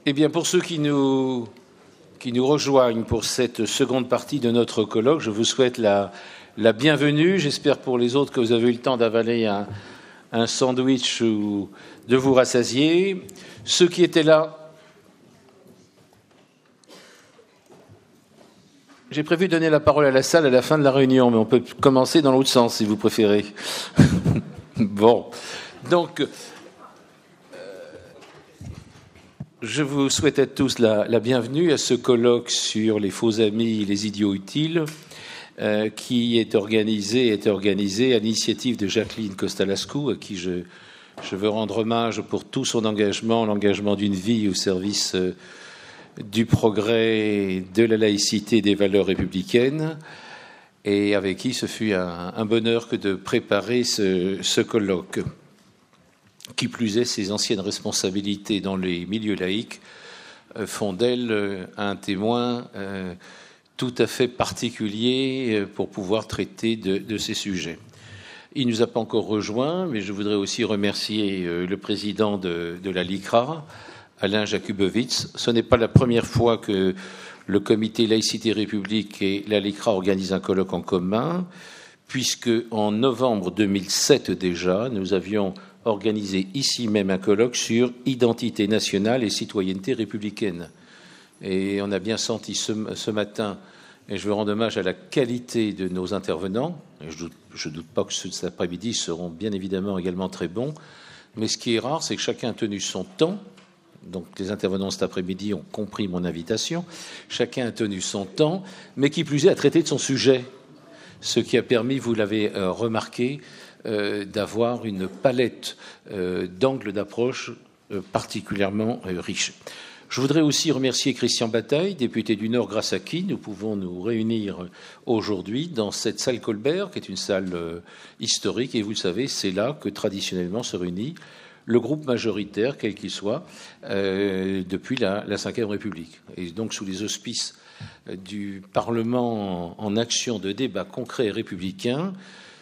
Eh bien, pour ceux qui nous rejoignent pour cette seconde partie de notre colloque, je vous souhaite la bienvenue. J'espère pour les autres que vous avez eu le temps d'avaler un sandwich ou de vous rassasier. Ceux qui étaient là, j'ai prévu de donner la parole à la salle à la fin de la réunion, mais on peut commencer dans l'autre sens si vous préférez. Bon, donc... je vous souhaite à tous la bienvenue à ce colloque sur les faux amis, les idiots utiles, qui est organisé à l'initiative de Jacqueline Costalascu, à qui je veux rendre hommage pour tout son engagement, l'engagement d'une vie au service du progrès, de la laïcité et des valeurs républicaines, et avec qui ce fut un bonheur que de préparer ce colloque. Qui plus est, ses anciennes responsabilités dans les milieux laïcs font d'elle un témoin tout à fait particulier pour pouvoir traiter de ces sujets. Il ne nous a pas encore rejoints, mais je voudrais aussi remercier le président de la LICRA, Alain Jakubowicz. Ce n'est pas la première fois que le comité Laïcité République et la LICRA organisent un colloque en commun, puisque en novembre 2007 déjà, nous avions organisé ici même un colloque sur identité nationale et citoyenneté républicaine. Et on a bien senti ce matin, et je veux rendre hommage à la qualité de nos intervenants, et je ne doute pas que ceux de cet après-midi seront bien évidemment également très bons, mais ce qui est rare, c'est que chacun a tenu son temps. Donc les intervenants cet après-midi ont compris mon invitation. Chacun a tenu son temps, mais qui plus est, a traité de son sujet, ce qui a permis, vous l'avez remarqué, d'avoir une palette d'angles d'approche particulièrement riche. Je voudrais aussi remercier Christian Bataille, député du Nord, grâce à qui nous pouvons nous réunir aujourd'hui dans cette salle Colbert, qui est une salle historique, et vous le savez, c'est là que traditionnellement se réunit le groupe majoritaire, quel qu'il soit, depuis la Ve République. Et donc, sous les auspices du Parlement en action de débat concret et républicain,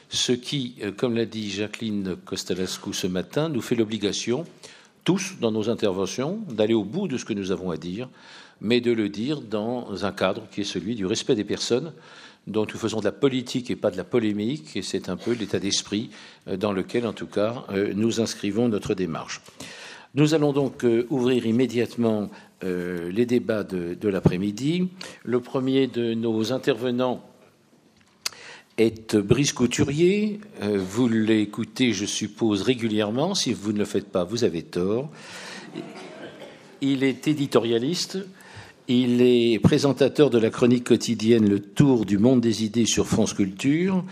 ce qui, comme l'a dit Jacqueline Costalascu ce matin, nous fait l'obligation, tous dans nos interventions, d'aller au bout de ce que nous avons à dire, mais de le dire dans un cadre qui est celui du respect des personnes, dont nous faisons de la politique et pas de la polémique, et c'est un peu l'état d'esprit dans lequel, en tout cas, nous inscrivons notre démarche. Nous allons donc ouvrir immédiatement les débats de l'après-midi. Le premier de nos intervenants est Brice Couturier. Vous l'écoutez, je suppose, régulièrement. Si vous ne le faites pas, vous avez tort. Il est éditorialiste. Il est présentateur de la chronique quotidienne Le Tour du monde des idées sur France Culture.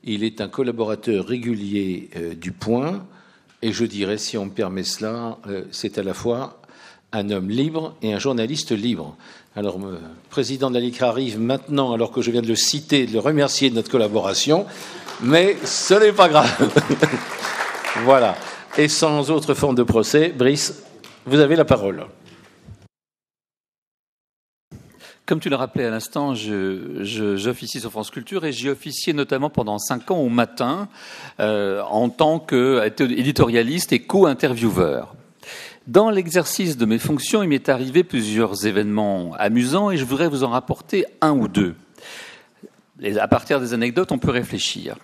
Il est un collaborateur régulier du Point. Et je dirais, si on me permet cela, c'est à la fois un homme libre et un journaliste libre. Alors, le président de la LICRA arrive maintenant, alors que je viens de le citer, de le remercier de notre collaboration, mais ce n'est pas grave. Voilà. Et sans autre forme de procès, Brice, vous avez la parole. Comme tu l'as rappelé à l'instant, j'officie sur France Culture et j'y officiais notamment pendant 5 ans au matin en tant qu'éditorialiste et co-intervieweur. Dans l'exercice de mes fonctions, il m'est arrivé plusieurs événements amusants et je voudrais vous en rapporter un ou deux. Et à partir des anecdotes, on peut réfléchir.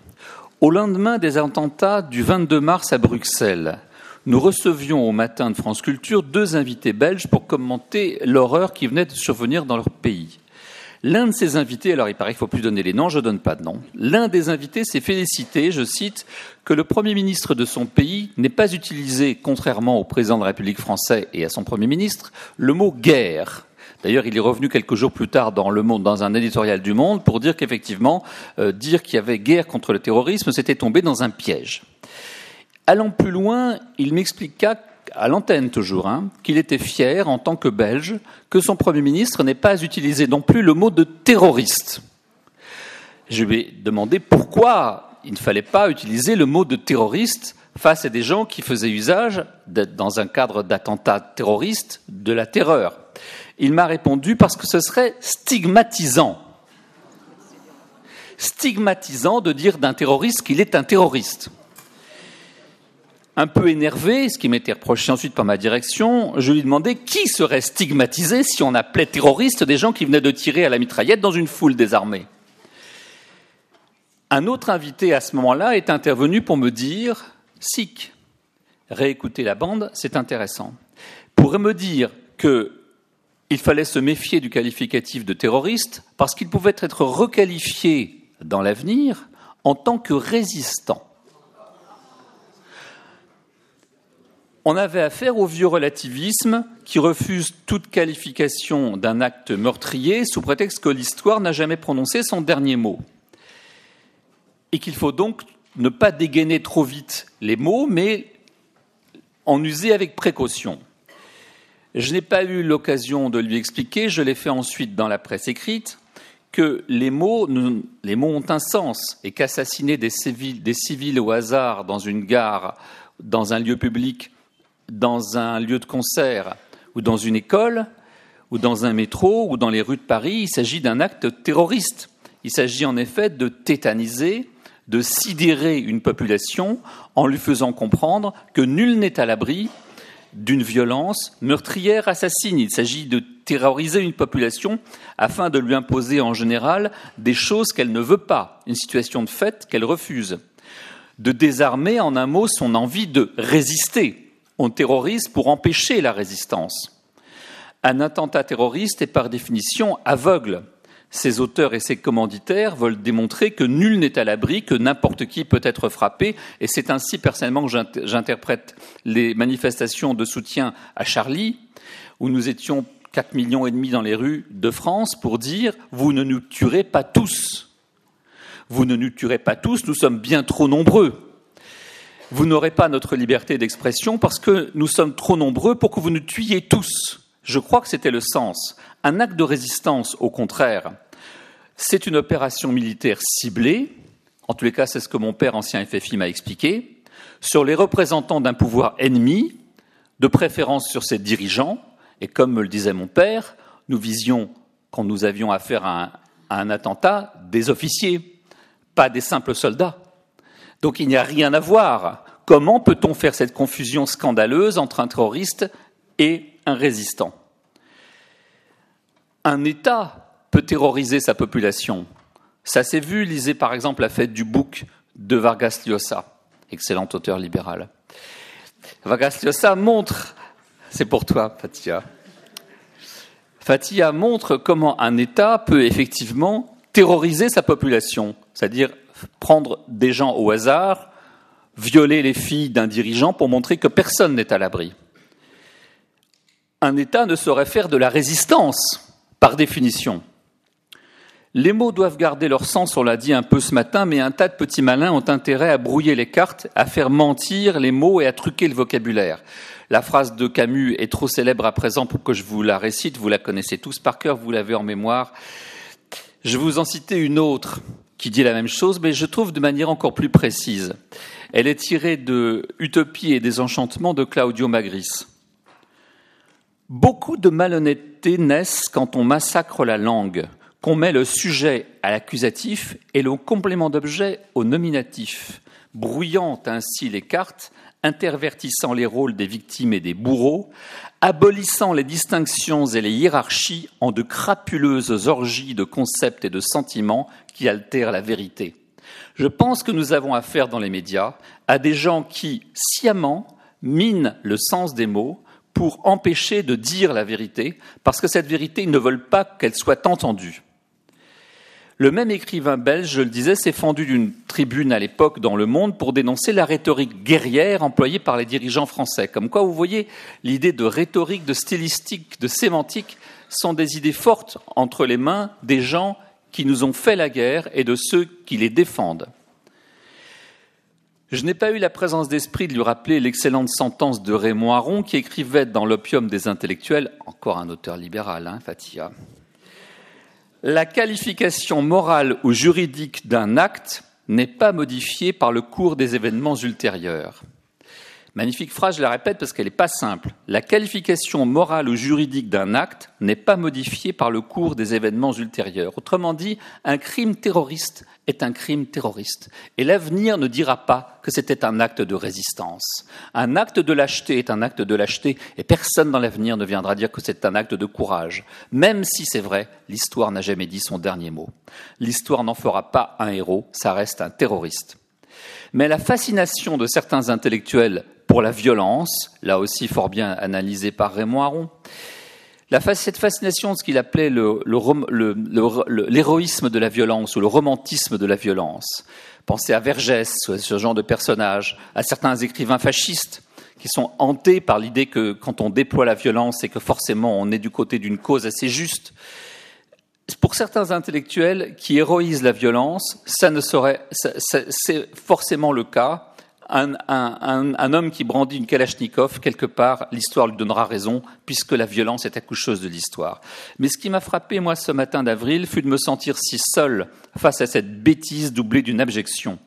Au lendemain des attentats du 22 mars à Bruxelles, nous recevions au matin de France Culture 2 invités belges pour commenter l'horreur qui venait de survenir dans leur pays. L'un de ces invités, alors il paraît qu'il ne faut plus donner les noms, je ne donne pas de nom, l'un des invités s'est félicité, je cite, que le Premier ministre de son pays n'ait pas utilisé, contrairement au président de la République français et à son Premier ministre, le mot « guerre ». D'ailleurs, il est revenu quelques jours plus tard dans Le Monde, dans un éditorial du Monde, pour dire qu'effectivement, dire qu'il y avait guerre contre le terrorisme, c'était tomber dans un piège. Allant plus loin, il m'expliqua, à l'antenne toujours, qu'il était fier, en tant que Belge, que son Premier ministre n'ait pas utilisé non plus le mot de terroriste. Je lui ai demandé pourquoi il ne fallait pas utiliser le mot de terroriste face à des gens qui faisaient usage, dans un cadre d'attentat terroriste, de la terreur. Il m'a répondu parce que ce serait stigmatisant. Stigmatisant de dire d'un terroriste qu'il est un terroriste. Un peu énervé, ce qui m'était reproché ensuite par ma direction, je lui demandais qui serait stigmatisé si on appelait terroristes des gens qui venaient de tirer à la mitraillette dans une foule désarmée. Un autre invité à ce moment-là est intervenu pour me dire « Sikh, réécoutez la bande, c'est intéressant ». Pour me dire qu'il fallait se méfier du qualificatif de terroriste parce qu'il pouvait être requalifié dans l'avenir en tant que résistant. On avait affaire au vieux relativisme qui refuse toute qualification d'un acte meurtrier sous prétexte que l'histoire n'a jamais prononcé son dernier mot. Et qu'il faut donc ne pas dégainer trop vite les mots, mais en user avec précaution. Je n'ai pas eu l'occasion de lui expliquer, je l'ai fait ensuite dans la presse écrite, que les mots ont un sens et qu'assassiner des civils au hasard dans une gare, dans un lieu public, dans un lieu de concert ou dans une école ou dans un métro ou dans les rues de Paris, il s'agit d'un acte terroriste. Il s'agit en effet de tétaniser, de sidérer une population en lui faisant comprendre que nul n'est à l'abri d'une violence meurtrière assassine. Il s'agit de terroriser une population afin de lui imposer en général des choses qu'elle ne veut pas, une situation de fait qu'elle refuse. De désarmer, en un mot, son envie de résister. On terrorise pour empêcher la résistance. Un attentat terroriste est par définition aveugle. Ses auteurs et ses commanditaires veulent démontrer que nul n'est à l'abri, que n'importe qui peut être frappé, et c'est ainsi personnellement que j'interprète les manifestations de soutien à Charlie, où nous étions 4,5 millions dans les rues de France pour dire « vous ne nous tuerez pas tous. Vous ne nous tuerez pas tous, nous sommes bien trop nombreux. Vous n'aurez pas notre liberté d'expression parce que nous sommes trop nombreux pour que vous nous tuiez tous. » Je crois que c'était le sens. Un acte de résistance, au contraire, c'est une opération militaire ciblée, en tous les cas c'est ce que mon père, ancien FFI, m'a expliqué, sur les représentants d'un pouvoir ennemi, de préférence sur ses dirigeants, et comme me le disait mon père, nous visions, quand nous avions affaire à un attentat, des officiers, pas des simples soldats. Donc il n'y a rien à voir. Comment peut-on faire cette confusion scandaleuse entre un terroriste et un résistant ? Un État peut terroriser sa population. Ça s'est vu, lisez par exemple La fête du bouc de Vargas Llosa, excellent auteur libéral. Vargas Llosa montre, c'est pour toi Fathia, Fathia montre comment un État peut effectivement terroriser sa population, c'est-à-dire prendre des gens au hasard, violer les filles d'un dirigeant pour montrer que personne n'est à l'abri. Un État ne saurait faire de la résistance, par définition. Les mots doivent garder leur sens, on l'a dit un peu ce matin, mais un tas de petits malins ont intérêt à brouiller les cartes, à faire mentir les mots et à truquer le vocabulaire. La phrase de Camus est trop célèbre à présent pour que je vous la récite, vous la connaissez tous par cœur, vous l'avez en mémoire. Je vais vous en citer une autre qui dit la même chose, mais je trouve de manière encore plus précise. Elle est tirée de Utopie et désenchantement de Claudio Magris. Beaucoup de malhonnêtetés naissent quand on massacre la langue, qu'on met le sujet à l'accusatif et le complément d'objet au nominatif, brouillant ainsi les cartes, intervertissant les rôles des victimes et des bourreaux, abolissant les distinctions et les hiérarchies en de crapuleuses orgies de concepts et de sentiments qui altèrent la vérité. Je pense que nous avons affaire dans les médias à des gens qui, sciemment, minent le sens des mots pour empêcher de dire la vérité, parce que cette vérité, ils ne veulent pas qu'elle soit entendue. Le même écrivain belge, je le disais, s'est fendu d'une tribune à l'époque dans Le Monde pour dénoncer la rhétorique guerrière employée par les dirigeants français. Comme quoi, vous voyez, l'idée de rhétorique, de stylistique, de sémantique sont des idées fortes entre les mains des gens qui nous ont fait la guerre et de ceux qui les défendent. Je n'ai pas eu la présence d'esprit de lui rappeler l'excellente sentence de Raymond Aron qui écrivait dans L'opium des intellectuels, encore un auteur libéral, Fathia. La qualification morale ou juridique d'un acte n'est pas modifiée par le cours des événements ultérieurs. Magnifique phrase, je la répète parce qu'elle n'est pas simple. La qualification morale ou juridique d'un acte n'est pas modifiée par le cours des événements ultérieurs. Autrement dit, un crime terroriste est un crime terroriste. Et l'avenir ne dira pas que c'était un acte de résistance. Un acte de lâcheté est un acte de lâcheté, et personne dans l'avenir ne viendra dire que c'est un acte de courage. Même si c'est vrai, l'histoire n'a jamais dit son dernier mot. L'histoire n'en fera pas un héros, ça reste un terroriste. Mais la fascination de certains intellectuels pour la violence, là aussi fort bien analysée par Raymond Aron, cette fascination de ce qu'il appelait l'héroïsme de la violence ou le romantisme de la violence. Pensez à Vergès, ce genre de personnage, à certains écrivains fascistes qui sont hantés par l'idée que quand on déploie la violence et que forcément on est du côté d'une cause assez juste. Pour certains intellectuels qui héroïsent la violence, c'est forcément le cas. Un homme qui brandit une Kalachnikov, quelque part, l'histoire lui donnera raison, puisque la violence est quelque chose de l'histoire. Mais ce qui m'a frappé, moi, ce matin d'avril, fut de me sentir si seul face à cette bêtise doublée d'une abjection.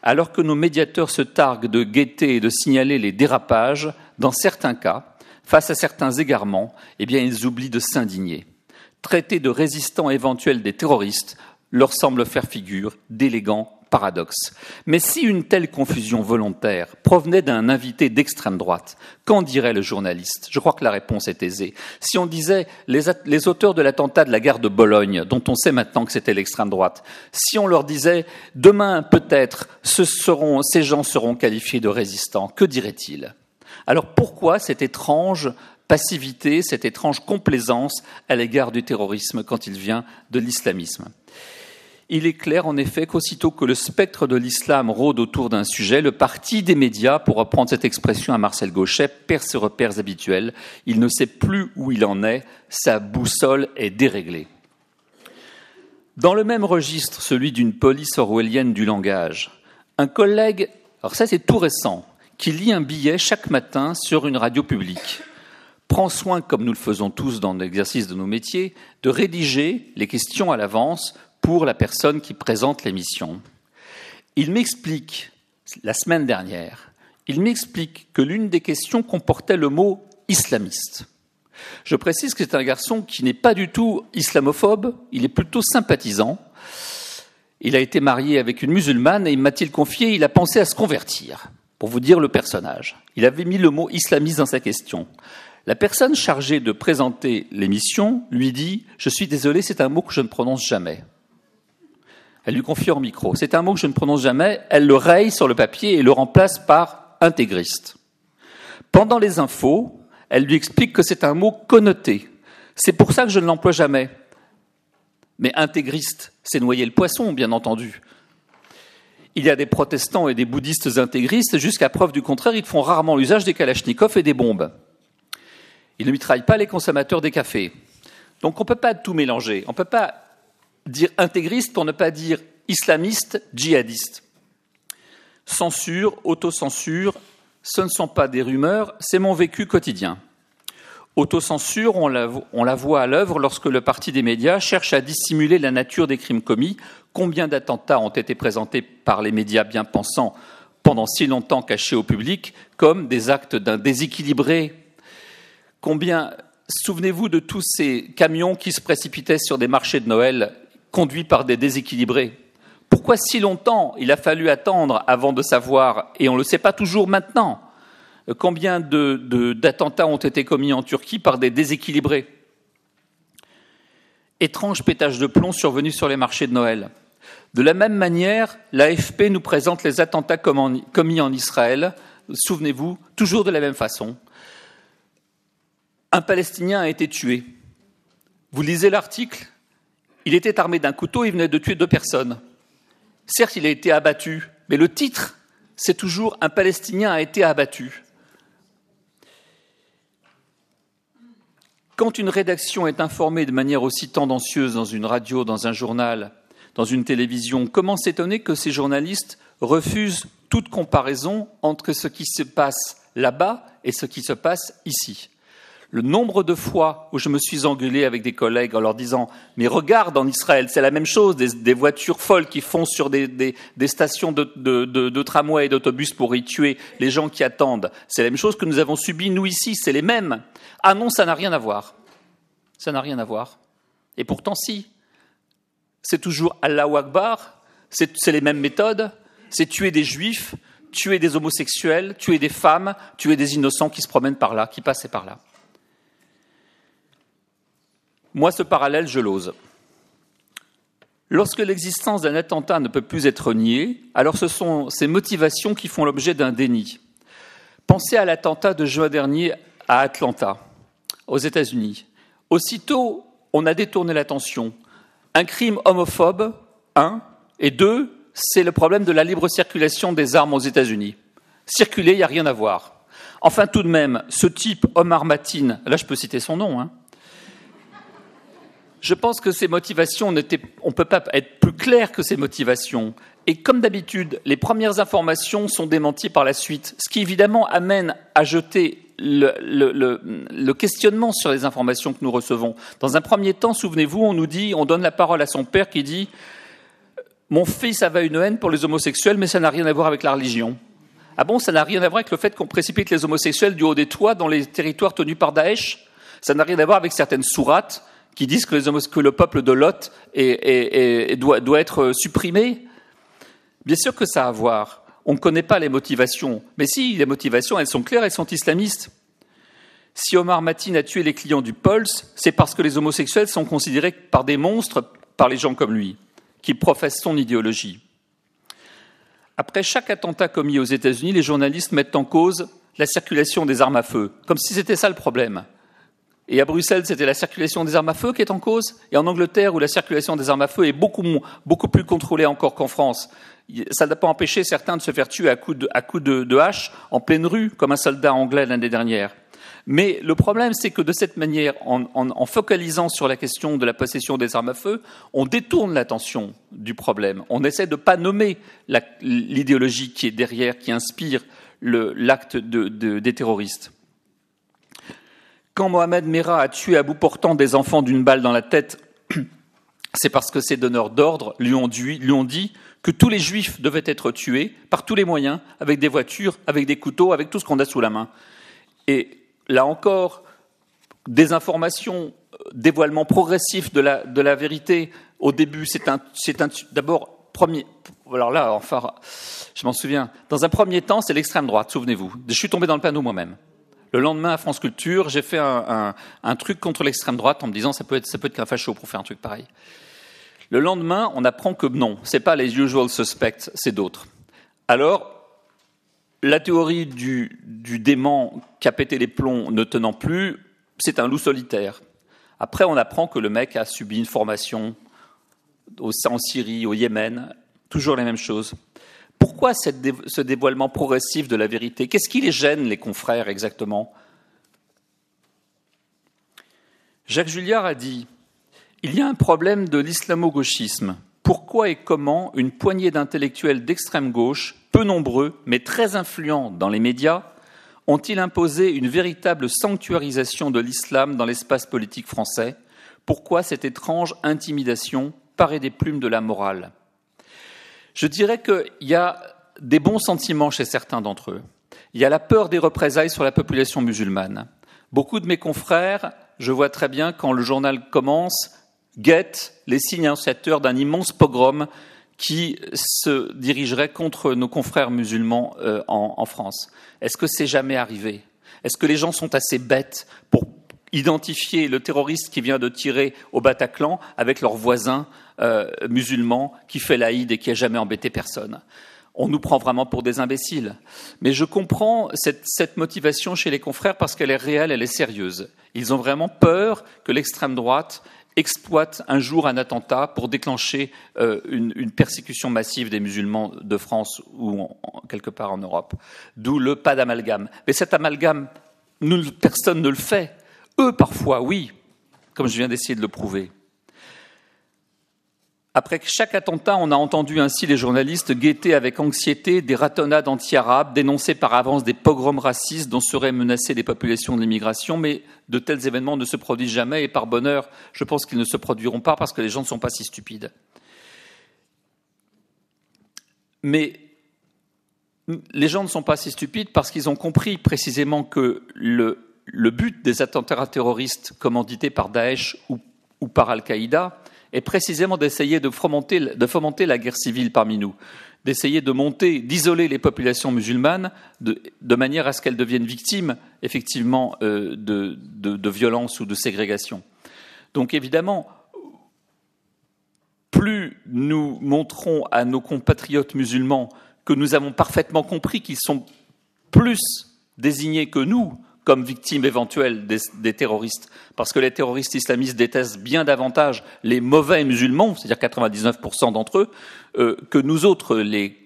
Alors que nos médiateurs se targuent de guetter et de signaler les dérapages, dans certains cas, face à certains égarements, eh bien, ils oublient de s'indigner. Traiter de résistants éventuels des terroristes leur semble faire figure d'élégant paradoxe. Mais si une telle confusion volontaire provenait d'un invité d'extrême droite, qu'en dirait le journaliste ? Je crois que la réponse est aisée. Si on disait les auteurs de l'attentat de la gare de Bologne, dont on sait maintenant que c'était l'extrême droite, si on leur disait demain peut-être ces gens seront qualifiés de résistants, que diraient-ils ? Alors pourquoi cette étrange passivité, cette étrange complaisance à l'égard du terrorisme quand il vient de l'islamisme ? Il est clair, en effet, qu'aussitôt que le spectre de l'islam rôde autour d'un sujet, le parti des médias, pour reprendre cette expression à Marcel Gauchet, perd ses repères habituels. Il ne sait plus où il en est, sa boussole est déréglée. Dans le même registre, celui d'une police orwellienne du langage, un collègue, alors ça c'est tout récent, qui lit un billet chaque matin sur une radio publique, prend soin, comme nous le faisons tous dans l'exercice de nos métiers, de rédiger les questions à l'avance pour la personne qui présente l'émission. Il m'explique, la semaine dernière, que l'une des questions comportait le mot « islamiste ». Je précise que c'est un garçon qui n'est pas du tout islamophobe, il est plutôt sympathisant. Il a été marié avec une musulmane et, m'a-t-il confié, il a pensé à se convertir, pour vous dire le personnage. Il avait mis le mot « islamiste » dans sa question. La personne chargée de présenter l'émission lui dit « Je suis désolé, c'est un mot que je ne prononce jamais ». Elle lui confie en micro. C'est un mot que je ne prononce jamais. Elle le raye sur le papier et le remplace par intégriste. Pendant les infos, elle lui explique que c'est un mot connoté. C'est pour ça que je ne l'emploie jamais. Mais intégriste, c'est noyer le poisson, bien entendu. Il y a des protestants et des bouddhistes intégristes. Jusqu'à preuve du contraire, ils font rarement l'usage des kalachnikovs et des bombes. Ils ne mitraillent pas les consommateurs des cafés. Donc on ne peut pas tout mélanger. On ne peut pas dire intégriste pour ne pas dire islamiste, djihadiste. Censure, autocensure, ce ne sont pas des rumeurs, c'est mon vécu quotidien. Autocensure, on la voit à l'œuvre lorsque le parti des médias cherche à dissimuler la nature des crimes commis. Combien d'attentats ont été présentés par les médias bien pensants pendant si longtemps cachés au public comme des actes d'un déséquilibré ? Souvenez-vous de tous ces camions qui se précipitaient sur des marchés de Noël conduits par des déséquilibrés. Pourquoi si longtemps il a fallu attendre avant de savoir, et on ne le sait pas toujours maintenant, combien d'attentats ont été commis en Turquie par des déséquilibrés ? Étrange pétage de plomb survenu sur les marchés de Noël. De la même manière, l'AFP nous présente les attentats commis en Israël, souvenez-vous, toujours de la même façon. Un Palestinien a été tué. Vous lisez l'article ? Il était armé d'un couteau, il venait de tuer 2 personnes. Certes, il a été abattu, mais le titre, c'est toujours « Un Palestinien a été abattu ». Quand une rédaction est informée de manière aussi tendancieuse dans une radio, dans un journal, dans une télévision, comment s'étonner que ces journalistes refusent toute comparaison entre ce qui se passe là-bas et ce qui se passe ici ? Le nombre de fois où je me suis engueulé avec des collègues en leur disant « Mais regarde, en Israël, c'est la même chose, des voitures folles qui foncent sur des stations de tramway et d'autobus pour y tuer les gens qui attendent. C'est la même chose que nous avons subi, nous, ici, c'est les mêmes. » Ah non, ça n'a rien à voir. Ça n'a rien à voir. Et pourtant, si. C'est toujours Allahu Akbar, C'est les mêmes méthodes, c'est tuer des juifs, tuer des homosexuels, tuer des femmes, tuer des innocents qui se promènent par là, qui passaient par là. Moi, ce parallèle, je l'ose. Lorsque l'existence d'un attentat ne peut plus être niée, alors ce sont ces motivations qui font l'objet d'un déni. Pensez à l'attentat de juin dernier à Atlanta, aux États-Unis. Aussitôt, on a détourné l'attention. Un crime homophobe, 1, et 2, c'est le problème de la libre circulation des armes aux États-Unis. Circuler, il n'y a rien à voir. Enfin, tout de même, ce type, Omar Mateen, là je peux citer son nom, je pense que ces motivations on ne peut pas être plus clair que ces motivations. Et comme d'habitude, les premières informations sont démenties par la suite, ce qui évidemment amène à jeter le questionnement sur les informations que nous recevons. Dans un premier temps, souvenez-vous, on donne la parole à son père qui dit « Mon fils avait une haine pour les homosexuels, mais ça n'a rien à voir avec la religion. » Ah bon, ça n'a rien à voir avec le fait qu'on précipite les homosexuels du haut des toits dans les territoires tenus par Daesh? Ça n'a rien à voir avec certaines sourates qui disent que le peuple de Lot doit être supprimé? Bien sûr que ça a à voir. On ne connaît pas les motivations. Mais si, les motivations, elles sont claires, elles sont islamistes. Si Omar Mateen a tué les clients du Pulse, c'est parce que les homosexuels sont considérés par des monstres par les gens comme lui, qui professent son idéologie. Après chaque attentat commis aux États-Unis, les journalistes mettent en cause la circulation des armes à feu, comme si c'était ça le problème. Et à Bruxelles, c'était la circulation des armes à feu qui est en cause. Et en Angleterre, où la circulation des armes à feu est beaucoup plus contrôlée encore qu'en France, ça n'a pas empêché certains de se faire tuer à coups de hache en pleine rue, comme un soldat anglais l'année dernière. Mais le problème, c'est que de cette manière, en focalisant sur la question de la possession des armes à feu, on détourne l'attention du problème. On essaie de ne pas nommer l'idéologie qui est derrière, qui inspire l'acte des terroristes. Quand Mohamed Merah a tué à bout portant des enfants d'une balle dans la tête, c'est parce que ses donneurs d'ordre lui ont dit que tous les juifs devaient être tués par tous les moyens, avec des voitures, avec des couteaux, avec tout ce qu'on a sous la main. Et là encore, désinformation, dévoilement progressif de la vérité. Au début, d'abord, premier. Alors là, enfin, je m'en souviens. Dans un premier temps, c'est l'extrême droite, souvenez-vous. Je suis tombé dans le panneau moi-même. Le lendemain, à France Culture, j'ai fait un truc contre l'extrême droite en me disant ça peut être qu'un facho pour faire un truc pareil. Le lendemain, on apprend que non, c'est pas les usual suspects, c'est d'autres. Alors, la théorie du dément qui a pété les plombs ne tenant plus, c'est un loup solitaire. Après, on apprend que le mec a subi une formation en Syrie, au Yémen, toujours les mêmes choses. Pourquoi ce dévoilement progressif de la vérité? Qu'est-ce qui les gêne, les confrères, exactement? Jacques Julliard a dit « Il y a un problème de l'islamo-gauchisme. Pourquoi et comment une poignée d'intellectuels d'extrême gauche, peu nombreux, mais très influents dans les médias, ont-ils imposé une véritable sanctuarisation de l'islam dans l'espace politique français? Pourquoi cette étrange intimidation parée des plumes de la morale ?» Je dirais qu'il y a des bons sentiments chez certains d'entre eux. Il y a la peur des représailles sur la population musulmane. Beaucoup de mes confrères, je vois très bien quand le journal commence, guettent les signes annonciateurs d'un immense pogrom qui se dirigerait contre nos confrères musulmans en France. Est-ce que c'est jamais arrivé? Est-ce que les gens sont assez bêtes pour identifier le terroriste qui vient de tirer au Bataclan avec leur voisin musulman qui fait l'Aïd et qui n'a jamais embêté personne? On nous prend vraiment pour des imbéciles. Mais je comprends cette motivation chez les confrères parce qu'elle est réelle, elle est sérieuse. Ils ont vraiment peur que l'extrême droite exploite un jour un attentat pour déclencher une persécution massive des musulmans de France ou quelque part en Europe. D'où le pas d'amalgame. Mais cet amalgame, personne ne le fait. Eux, parfois, oui, comme je viens d'essayer de le prouver. Après chaque attentat, on a entendu ainsi les journalistes guetter avec anxiété des ratonnades anti-arabes, dénoncer par avance des pogroms racistes dont seraient menacées les populations de l'immigration, mais de tels événements ne se produisent jamais, et par bonheur, je pense qu'ils ne se produiront pas parce que les gens ne sont pas si stupides. Mais les gens ne sont pas si stupides parce qu'ils ont compris précisément que le but des attentats terroristes commandités par Daesh ou par Al-Qaïda est précisément d'essayer de fomenter la guerre civile parmi nous, d'essayer d'isoler les populations musulmanes de manière à ce qu'elles deviennent victimes, effectivement, de violence ou de ségrégation. Donc évidemment, plus nous montrons à nos compatriotes musulmans que nous avons parfaitement compris qu'ils sont plus désignés que nous comme victimes éventuelles des terroristes, parce que les terroristes islamistes détestent bien davantage les mauvais musulmans, c'est-à-dire 99% d'entre eux, que nous autres, les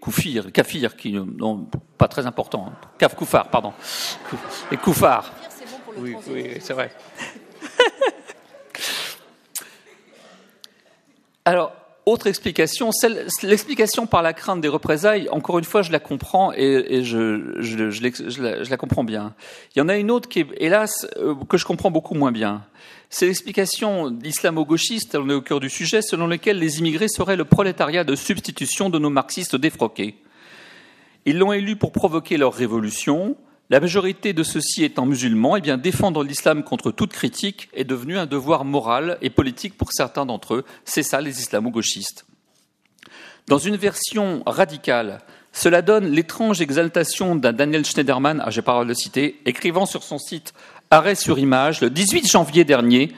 kafirs, qui n'ont pas très important, koufars, pardon, les koufars. Oui, c'est vrai. Alors, autre explication, l'explication par la crainte des représailles, encore une fois, je la comprends et je la comprends bien. Il y en a une autre qui est, hélas, que je comprends beaucoup moins bien. C'est l'explication islamo-gauchiste, on est au cœur du sujet, selon laquelle les immigrés seraient le prolétariat de substitution de nos marxistes défroqués. Ils l'ont élu pour provoquer leur révolution. La majorité de ceux-ci étant musulmans, eh bien, défendre l'islam contre toute critique est devenu un devoir moral et politique pour certains d'entre eux. C'est ça, les islamo-gauchistes. Dans une version radicale, cela donne l'étrange exaltation d'un Daniel Schneiderman, j'ai pas le droit de le citer, écrivant sur son site Arrêt sur image, le 18 janvier dernier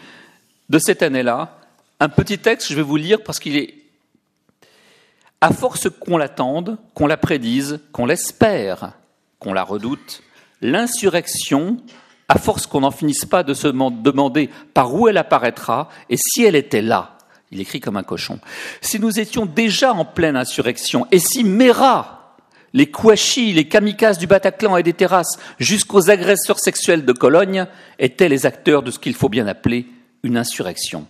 de cette année-là, un petit texte, je vais vous lire parce qu'il est... À force qu'on l'attende, qu'on la prédise, qu'on l'espère, qu'on la redoute, l'insurrection, à force qu'on n'en finisse pas de se demander par où elle apparaîtra et si elle était là, il écrit comme un cochon, si nous étions déjà en pleine insurrection et si Mera, les Kouachis, les kamikazes du Bataclan et des terrasses jusqu'aux agresseurs sexuels de Cologne étaient les acteurs de ce qu'il faut bien appeler une insurrection.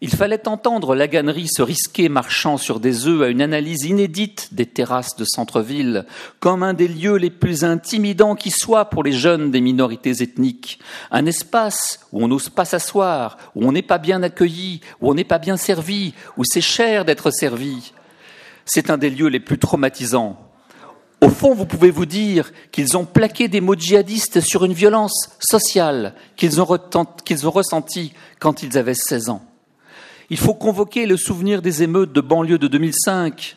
Il fallait entendre Laganerie se risquer marchant sur des œufs à une analyse inédite des terrasses de centre-ville, comme un des lieux les plus intimidants qui soient pour les jeunes des minorités ethniques. Un espace où on n'ose pas s'asseoir, où on n'est pas bien accueilli, où on n'est pas bien servi, où c'est cher d'être servi. C'est un des lieux les plus traumatisants. Au fond, vous pouvez vous dire qu'ils ont plaqué des mots djihadistes sur une violence sociale qu'ils ont ressentie quand ils avaient 16 ans. Il faut convoquer le souvenir des émeutes de banlieue de 2005.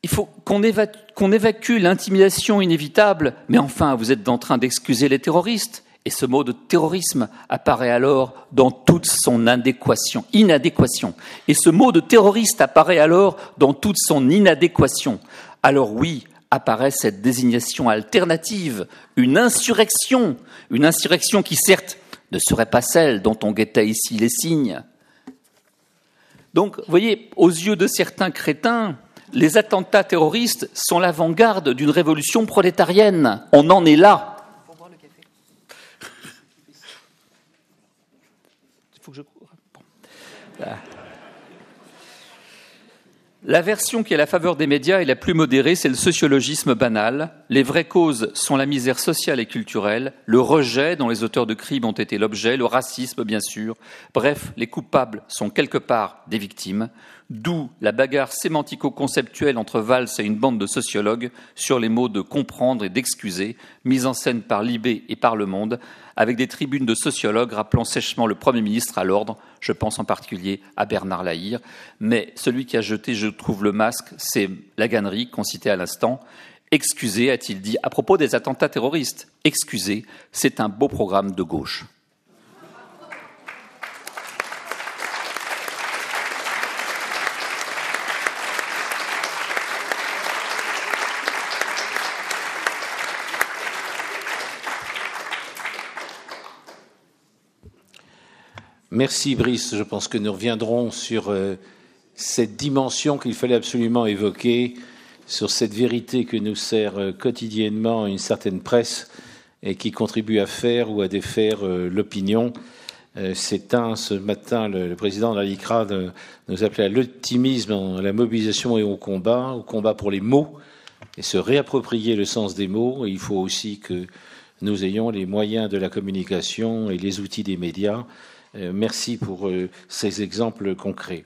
Il faut qu'on évacue l'intimidation inévitable, mais enfin, vous êtes en train d'excuser les terroristes. Et ce mot de terrorisme apparaît alors dans toute son inadéquation. Et ce mot de terroriste apparaît alors dans toute son inadéquation. Alors oui, apparaît cette désignation alternative, une insurrection qui certes ne serait pas celle dont on guettait ici les signes. Donc, vous voyez, aux yeux de certains crétins, les attentats terroristes sont l'avant-garde d'une révolution prolétarienne. On en est là. Pour boire le café. Il faut que je... Bon. La version qui est à la faveur des médias est la plus modérée, c'est le sociologisme banal. Les vraies causes sont la misère sociale et culturelle, le rejet dont les auteurs de crimes ont été l'objet, le racisme bien sûr. Bref, les coupables sont quelque part des victimes, d'où la bagarre sémantico-conceptuelle entre Valls et une bande de sociologues sur les mots de comprendre et d'excuser, mise en scène par Libé et par Le Monde, avec des tribunes de sociologues rappelant sèchement le Premier ministre à l'ordre. Je pense en particulier à Bernard Lahire. Mais celui qui a jeté, je trouve, le masque, c'est Laganerie, qu'on citait à l'instant. Excusez, a-t-il dit, à propos des attentats terroristes. Excusez, c'est un beau programme de gauche. Merci Brice, je pense que nous reviendrons sur cette dimension qu'il fallait absolument évoquer, sur cette vérité que nous sert quotidiennement une certaine presse et qui contribue à faire ou à défaire l'opinion. Ce matin, le président de la LICRA nous appelait à l'optimisme, à la mobilisation et au combat pour les mots, et se réapproprier le sens des mots. Et il faut aussi que nous ayons les moyens de la communication et les outils des médias. Merci pour ces exemples concrets.